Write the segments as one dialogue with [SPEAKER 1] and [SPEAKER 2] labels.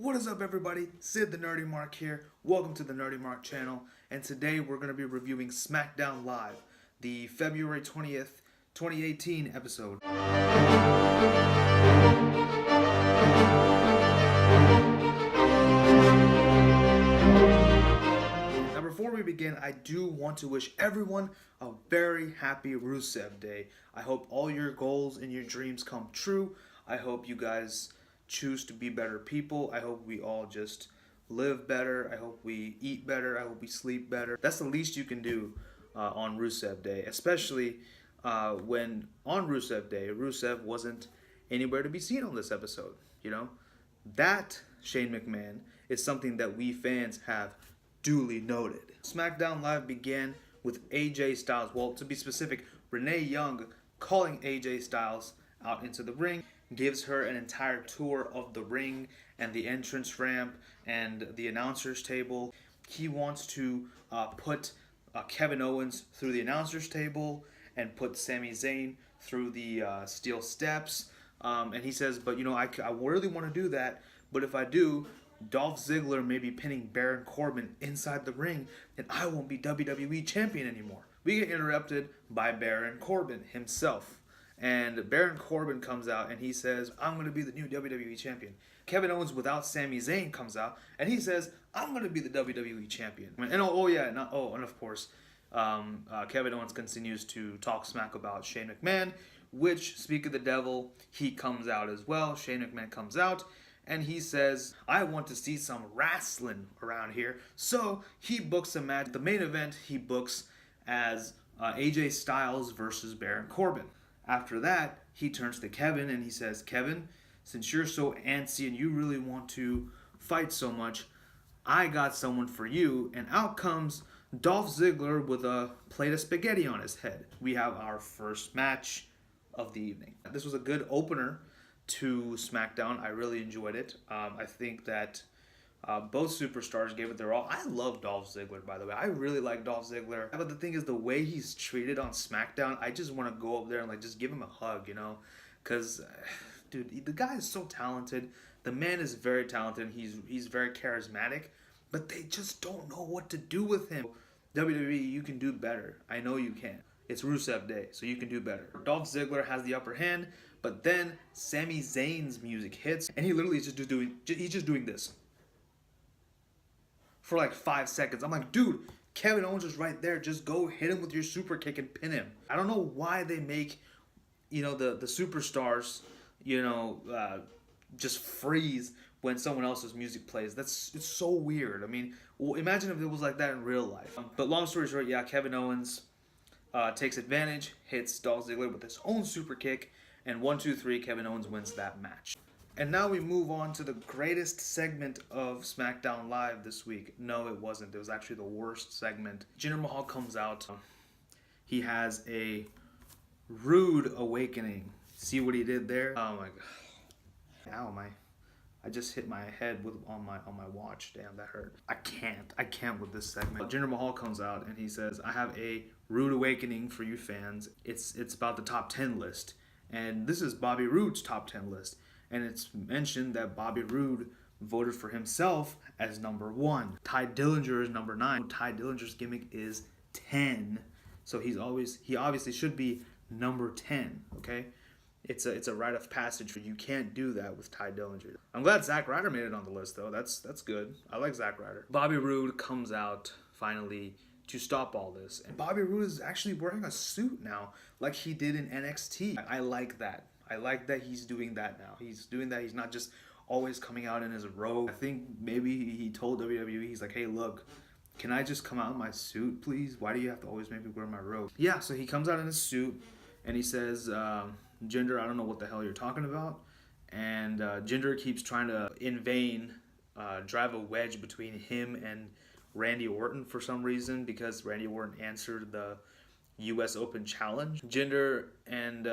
[SPEAKER 1] What is up, everybody? Sid the NerdyMark here. Welcome to the NerdyMark channel, and today we're going to be reviewing SmackDown Live, the February 20th, 2018 episode. Now, before we begin, I do want to wish everyone a very happy Rusev Day. I hope all your goals and your dreams come true. I hope you guys choose to be better people. I hope we all just live better. I hope we eat better. I hope we sleep better. That's the least you can do on Rusev Day, especially when on Rusev Day, Rusev wasn't anywhere to be seen on this episode. You know, that Shane McMahon is something that we fans have duly noted. SmackDown Live began with AJ Styles. Well, to be specific, Renee Young calling AJ Styles out into the ring, gives her an entire tour of the ring and the entrance ramp and the announcer's table. He wants to put Kevin Owens through the announcer's table and put Sami Zayn through the steel steps. And he says, but you know, I really want to do that, but if I do, Dolph Ziggler may be pinning Baron Corbin inside the ring, and I won't be WWE champion anymore. We get interrupted by Baron Corbin himself. And Baron Corbin comes out and he says, I'm going to be the new WWE champion. Kevin Owens without Sami Zayn comes out and he says, I'm going to be the WWE champion. And and of course, Kevin Owens continues to talk smack about Shane McMahon, which, speak of the devil, he comes out as well. Shane McMahon comes out and he says, I want to see some wrestling around here. So he books a match. The main event he books as AJ Styles versus Baron Corbin. After that, he turns to Kevin and he says, Kevin, since you're so antsy and you really want to fight so much, I got someone for you. And out comes Dolph Ziggler with a plate of spaghetti on his head. We have our first match of the evening. This was a good opener to SmackDown. I really enjoyed it. I think that both superstars gave it their all. I love Dolph Ziggler, by the way. I really like Dolph Ziggler. But the thing is, the way he's treated on SmackDown, I just want to go up there and just give him a hug, you know? Because, dude, the guy is so talented. The man is very talented. He's very charismatic. But they just don't know what to do with him. WWE, you can do better. I know you can. It's Rusev Day, so you can do better. Dolph Ziggler has the upper hand, but then Sami Zayn's music hits, and he literally is just doing this for like 5 seconds. I'm like, dude, Kevin Owens is right there. Just go hit him with your super kick and pin him. I don't know why they make, the superstars, just freeze when someone else's music plays. It's so weird. I mean, imagine if it was like that in real life. But long story short, yeah, Kevin Owens takes advantage, hits Dolph Ziggler with his own super kick, and 1, 2, 3, Kevin Owens wins that match. And now we move on to the greatest segment of SmackDown Live this week. No, it wasn't. It was actually the worst segment. Jinder Mahal comes out. He has a rude awakening. See what he did there? Oh my god. Ow, I just hit my head on my watch. Damn, that hurt. I can't with this segment. Jinder Mahal comes out and he says, I have a rude awakening for you fans. It's about the top 10 list. And this is Bobby Roode's top 10 list. And it's mentioned that Bobby Roode voted for himself as number 1. Ty Dillinger is number 9. Ty Dillinger's gimmick is 10. So he obviously should be number 10, okay? It's a rite of passage. You can't do that with Ty Dillinger. I'm glad Zack Ryder made it on the list, though. That's good. I like Zack Ryder. Bobby Roode comes out finally to stop all this. And Bobby Roode is actually wearing a suit now, like he did in NXT. I like that. I like that he's doing that now. He's doing that. He's not just always coming out in his robe. I think maybe he told WWE, he's like, hey, look, can I just come out in my suit, please? Why do you have to always make me wear my robe? Yeah, so he comes out in his suit, and he says, Jinder, I don't know what the hell you're talking about. And Jinder keeps trying to, in vain, drive a wedge between him and Randy Orton for some reason, because Randy Orton answered the U.S. Open Challenge. Jinder and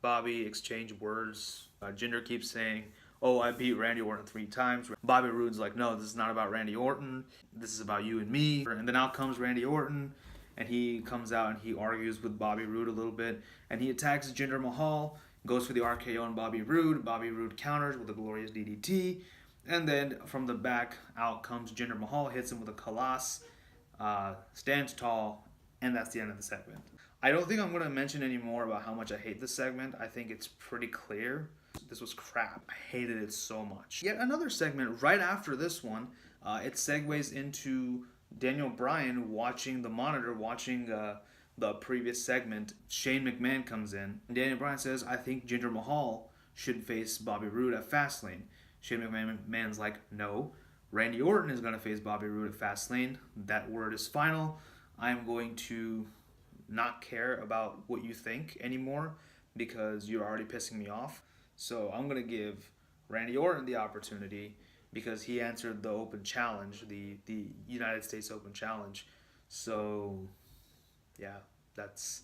[SPEAKER 1] Bobby exchange words. Jinder keeps saying, oh, I beat Randy Orton 3 times. Bobby Roode's like, no, this is not about Randy Orton. This is about you and me. And then out comes Randy Orton, and he comes out and he argues with Bobby Roode a little bit. And he attacks Jinder Mahal, goes for the RKO on Bobby Roode. Bobby Roode counters with a glorious DDT. And then from the back out comes Jinder Mahal, hits him with a Kalas, stands tall, and that's the end of the segment. I don't think I'm going to mention any more about how much I hate this segment. I think it's pretty clear. This was crap. I hated it so much. Yet another segment right after this one, it segues into Daniel Bryan watching the monitor, watching the previous segment. Shane McMahon comes in. And Daniel Bryan says, I think Jinder Mahal should face Bobby Roode at Fastlane. Shane McMahon's like, no. Randy Orton is going to face Bobby Roode at Fastlane. That word is final. I'm going to not care about what you think anymore because you're already pissing me off. So I'm going to give Randy Orton the opportunity because he answered the open challenge, the United States Open Challenge. So, yeah, that's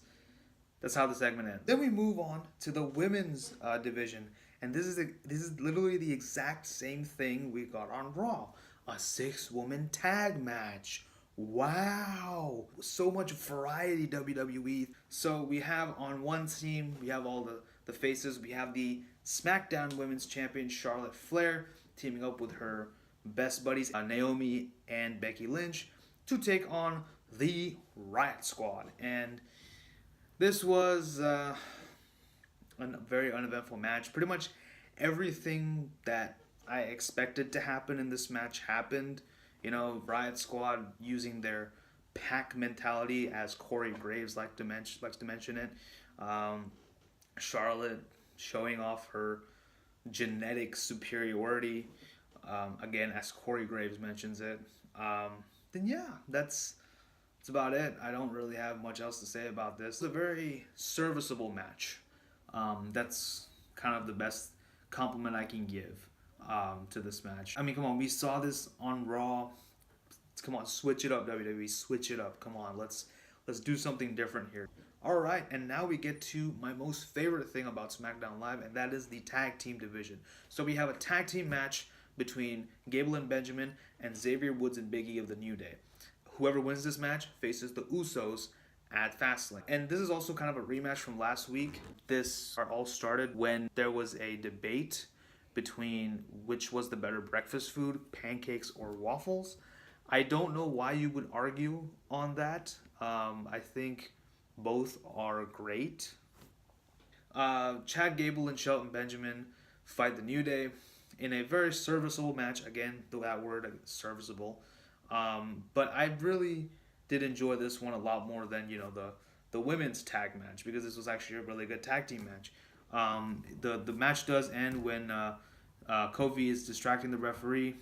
[SPEAKER 1] how the segment ends. Then we move on to the women's division. And this is literally the exact same thing we got on Raw. A 6-woman tag match. Wow. So much variety, WWE. So we have on one team, we have all the faces. We have the SmackDown Women's Champion Charlotte Flair teaming up with her best buddies Naomi and Becky Lynch to take on the Riot Squad. And this was a very uneventful match. Pretty much everything that I expected to happen in this match happened. You know, Riot Squad using their pack mentality, as Corey Graves likes to mention it. Charlotte showing off her genetic superiority, again, as Corey Graves mentions it. Then yeah, that's about it. I don't really have much else to say about this. It's a very serviceable match. That's kind of the best compliment I can give to this match. I mean, come on, we saw this on Raw. Come on, switch it up, WWE. Switch it up. Come on, let's do something different here. All right, and now we get to my most favorite thing about SmackDown Live, and that is the tag team division. So we have a tag team match between Gable and Benjamin and Xavier Woods and Big E of the New Day. Whoever wins this match faces the Usos at Fastlane. And this is also kind of a rematch from last week. This all started when there was a debate between which was the better breakfast food, pancakes or waffles. I don't know why you would argue on that. I think both are great. Chad Gable and Shelton Benjamin fight the New Day in a very serviceable match. Again, that word, serviceable. But I really did enjoy this one a lot more than, the women's tag match, because this was actually a really good tag team match. The match does end when Kofi is distracting the referee,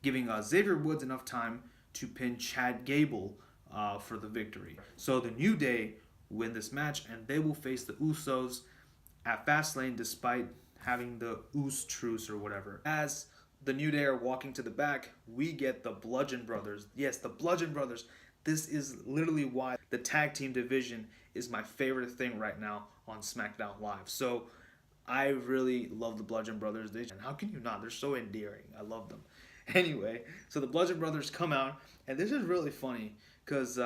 [SPEAKER 1] giving Xavier Woods enough time to pin Chad Gable for the victory. So the New Day win this match, and they will face the Usos at Fastlane despite having the Us truce or whatever. As the New Day are walking to the back, we get the Bludgeon Brothers. Yes, the Bludgeon Brothers. This is literally why the tag team division is my favorite thing right now on SmackDown Live. So I really love the Bludgeon Brothers. And how can you not? They're so endearing. I love them. Anyway, so the Bludgeon Brothers come out, and this is really funny because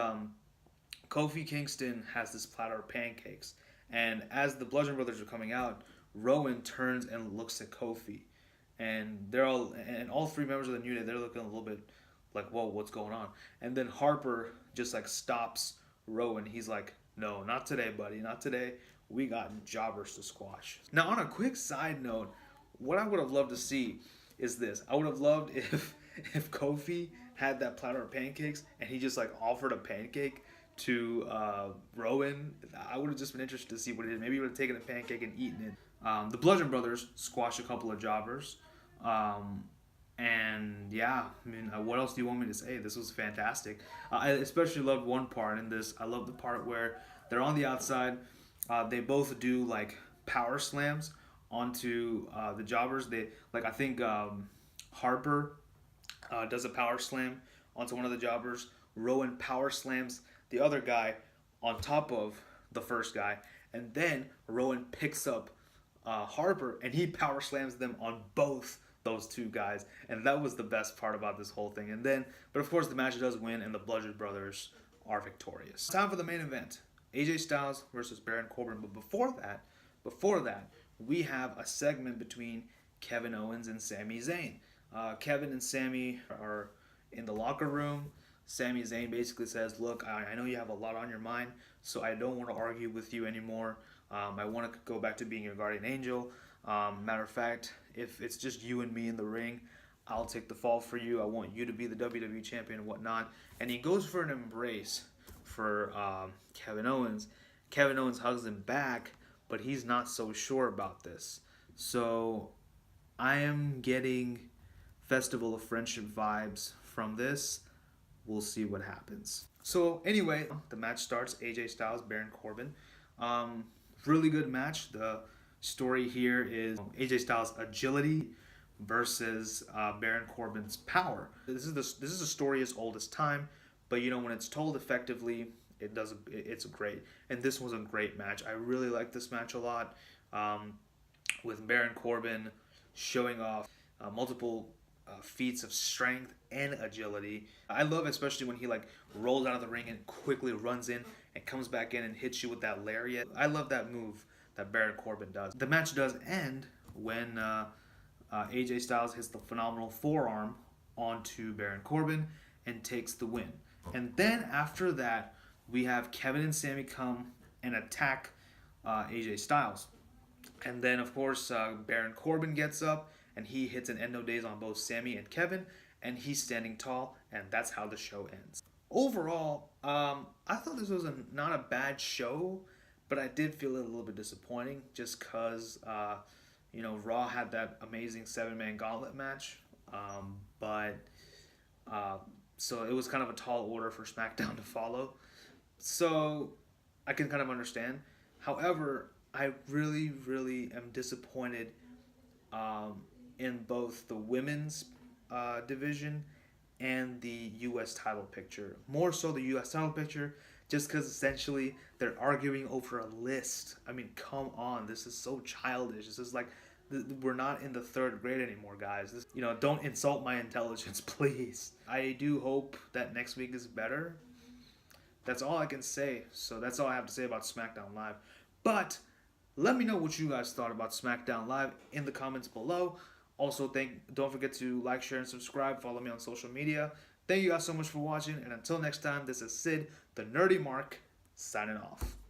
[SPEAKER 1] Kofi Kingston has this platter of pancakes. And as the Bludgeon Brothers are coming out, Rowan turns and looks at Kofi. And all three members of the New Day, they're looking a little bit like, whoa, what's going on? And then Harper just stops Rowan. He's like, no, not today, buddy, not today. We got jobbers to squash. Now, on a quick side note, what I would have loved to see is this. I would have loved if Kofi had that platter of pancakes and he just offered a pancake to Rowan. I would have just been interested to see what it is. Maybe he would have taken a pancake and eaten it. The Bludgeon Brothers squash a couple of jobbers. And yeah, I mean, what else do you want me to say? This was fantastic. I especially loved one part in this. I love the part where they're on the outside. They both do power slams onto the jobbers. I think Harper does a power slam onto one of the jobbers. Rowan power slams the other guy on top of the first guy, and then Rowan picks up Harper and he power slams them on both those two guys, and that was the best part about this whole thing. But of course the match does win, and the Bludgeon Brothers are victorious. Time for the main event: AJ Styles versus Baron Corbin. But before that, we have a segment between Kevin Owens and Sami Zayn. Kevin and Sami are in the locker room. Sami Zayn basically says, "Look, I know you have a lot on your mind, so I don't want to argue with you anymore. I want to go back to being your guardian angel. Matter of fact, if it's just you and me in the ring, I'll take the fall for you. I want you to be the WWE champion and whatnot." And he goes for an embrace for Kevin Owens. Kevin Owens hugs him back, but he's not so sure about this. So I am getting Festival of Friendship vibes from this. We'll see what happens. So anyway, the match starts. AJ Styles, Baron Corbin. Really good match. The story here is AJ Styles' agility versus Baron Corbin's power. This is a story as old as time, but when it's told effectively, it's great. And this was a great match. I really like this match a lot. With Baron Corbin showing off multiple feats of strength and agility. I love especially when he rolls out of the ring and quickly runs in and comes back in and hits you with that lariat. I love that move that Baron Corbin does. The match does end when AJ Styles hits the phenomenal forearm onto Baron Corbin and takes the win. And then after that, we have Kevin and Sami come and attack AJ Styles. And then, of course, Baron Corbin gets up and he hits an Endo Days on both Sami and Kevin, and he's standing tall, and that's how the show ends. Overall, I thought this was not a bad show, but I did feel it a little bit disappointing just because, Raw had that amazing 7-man gauntlet match, so it was kind of a tall order for SmackDown to follow. So I can kind of understand. However, I really, really am disappointed in both the women's division and the U.S. title picture. More so the U.S. title picture, just because essentially they're arguing over a list. I mean, come on, this is so childish. This is like, we're not in the 3rd grade anymore, guys. Don't insult my intelligence, please. I do hope that next week is better. That's all I can say. So that's all I have to say about SmackDown Live. But let me know what you guys thought about SmackDown Live in the comments below. Also, don't forget to like, share, and subscribe. Follow me on social media. Thank you guys so much for watching. And until next time, this is Sid, the Nerdy Mark, signing off.